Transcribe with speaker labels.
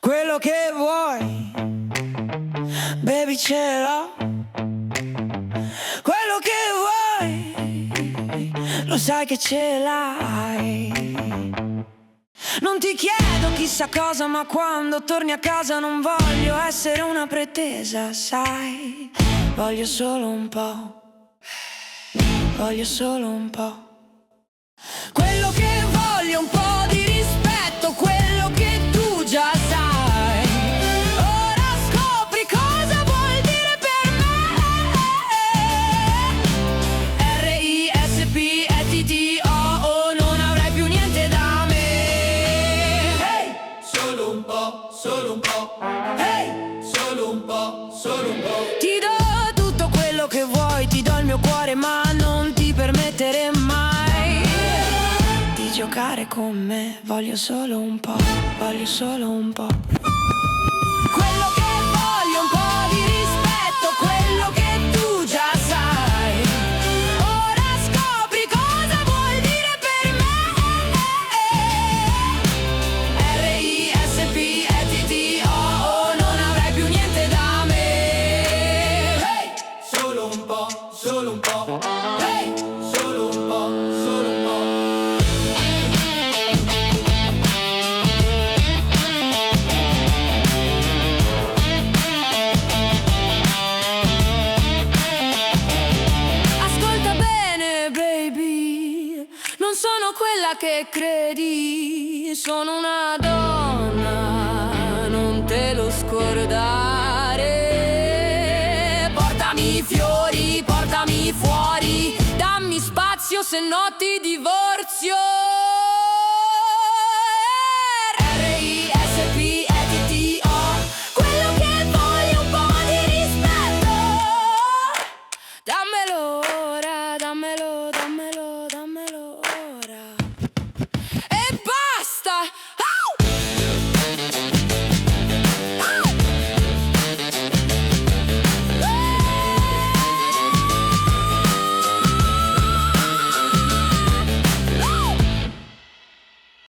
Speaker 1: Quello che vuoi, baby, ce l'ho. Quello che vuoi, lo sai che ce l'hai. Non ti chiedo chissà cosa, ma quando torni a casa non voglio essere una pretesa, sai. Voglio solo un po', voglio solo un po'. Quello che voglio è un po' di rispetto, quello che tu già sai. Ora scopri cosa vuol dire per me. R-I-S-P-E-T-T-O-O, non avrai più niente da me. Hey! Solo un po', solo un po'. Hey! Solo un po', solo un po'. Ti do tutto quello che vuoi, ti do il mio cuore, ma non ti permettere mai di giocare con me. Voglio solo un po', voglio solo un po'. Quello che voglio è un po' di rispetto, quello che tu già sai. Ora scopri cosa vuol dire per me. R-I-S-P-E-T-T-O-O, non avrai più niente da me. Hey! Solo un po', solo un po'. Hey! Solo un po', solo un po'. Ascolta bene, baby, non sono quella che credi, sono una donna, non te lo scordare. Portami fiori, portami fuori, dammi spazio, se no ti divorzio.